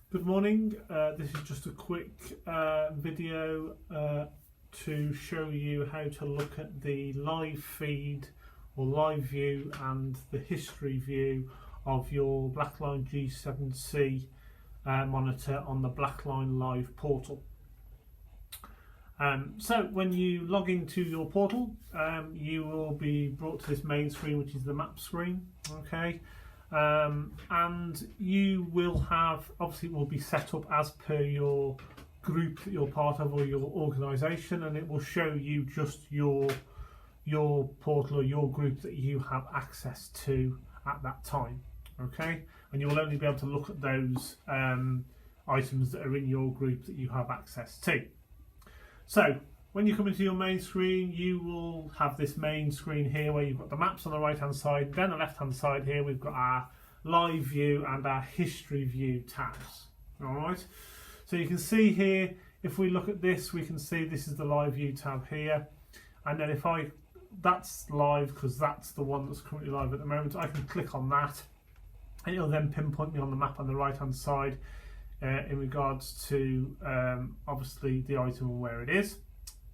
Good morning. This is just a quick video to show you how to look at the live feed or live view and the history view of your Blackline G7C monitor on the Blackline Live portal. So when you log into your portal, you will be brought to this main screen, which is the map screen. Okay. And you will have, obviously it will be set up as per your group that you're part of or your organisation, and it will show you just your portal or your group that you have access to at that time. Okay, and you will only be able to look at those items that are in your group that you have access to. So when you come into your main screen, you will have this main screen here where you've got the maps on the right hand side. Then the left hand side here we've got our live view and our history view tabs. Alright, so you can see here, if we look at this, we can see this is the live view tab here, and then that's live because that's the one that's currently live at the moment. I can click on that and it'll then pinpoint me on the map on the right hand side in regards to obviously the item and where it is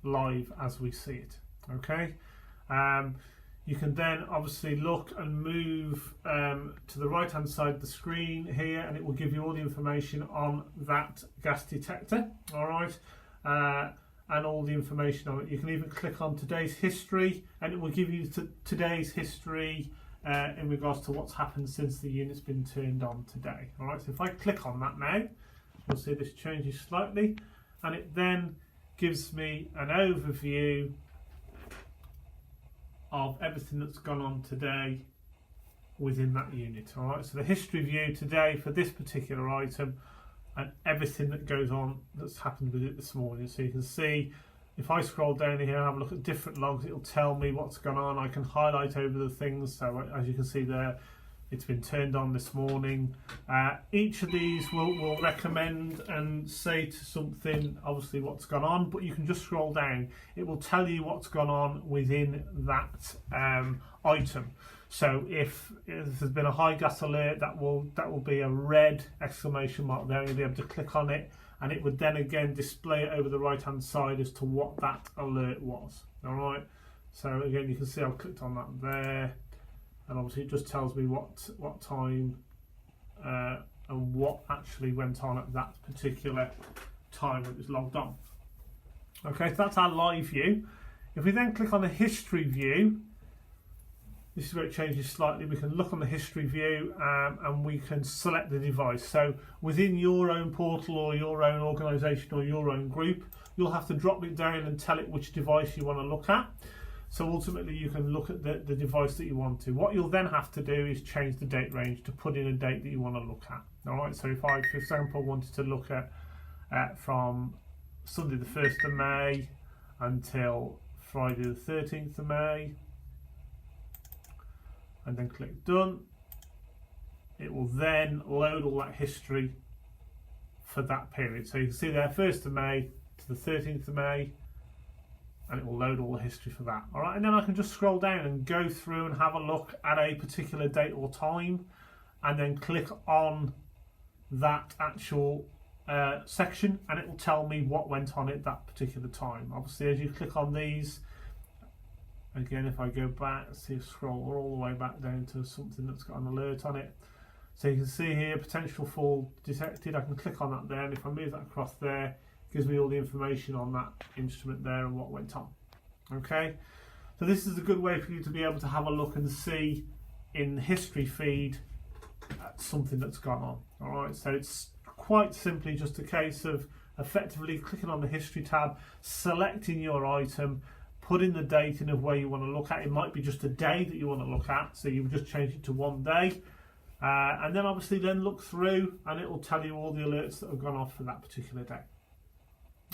live as we see it. Okay, you can then obviously look and move to the right hand side of the screen here, and it will give you all the information on that gas detector. All right, and all the information on it. You can even click on today's history and it will give you today's history in regards to what's happened since the unit's been turned on today. All right, so if I click on that now, you'll see this changes slightly, and it then gives me an overview of everything that's gone on today within that unit. All right, so the history view today for this particular item and everything that goes on that's happened with it this morning. So you can see, if I scroll down here and have a look at different logs, it'll tell me what's gone on. I can highlight over the things, so as you can see there, it's been turned on this morning. Each of these will recommend and say to something, obviously what's gone on, but you can just scroll down. It will tell you what's gone on within that item. So if there's been a high gas alert, that will be a red exclamation mark there. You'll be able to click on it, and it would then again display it over the right hand side as to what that alert was. All right. So again, you can see I've clicked on that there. And obviously it just tells me what time and what actually went on at that particular time it was logged on. Okay, so that's our live view. If we then click on the history view, this is where it changes slightly. We can look on the history view and we can select the device. So within your own portal or your own organisation or your own group, you'll have to drop it down and tell it which device you want to look at. So ultimately you can look at the device that you want to. What you'll then have to do is change the date range to put in a date that you want to look at. All right, so if I, for example, wanted to look at from Sunday the 1st of May until Friday the 13th of May, and then click done, it will then load all that history for that period. So you can see there 1st of May to the 13th of May, and it will load all the history for that. All right, and then I can just scroll down and go through and have a look at a particular date or time, and then click on that actual section, and it will tell me what went on at that particular time. Obviously, as you click on these, again, if I go back, see, scroll all the way back down to something that's got an alert on it. So you can see here, potential fall detected. I can click on that there, and if I move that across there, gives me all the information on that instrument there and what went on. Okay, so this is a good way for you to be able to have a look and see in the history feed at something that's gone on. All right, so it's quite simply just a case of effectively clicking on the history tab, selecting your item, putting the date in of where you want to look at. It might be just a day that you want to look at, so you would just change it to one day, and then obviously then look through and it will tell you all the alerts that have gone off for that particular day.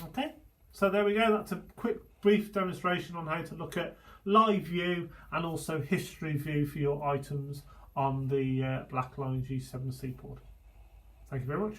Okay, so there we go. That's a quick brief demonstration on how to look at live view and also history view for your items on the Blackline G7C board. Thank you very much.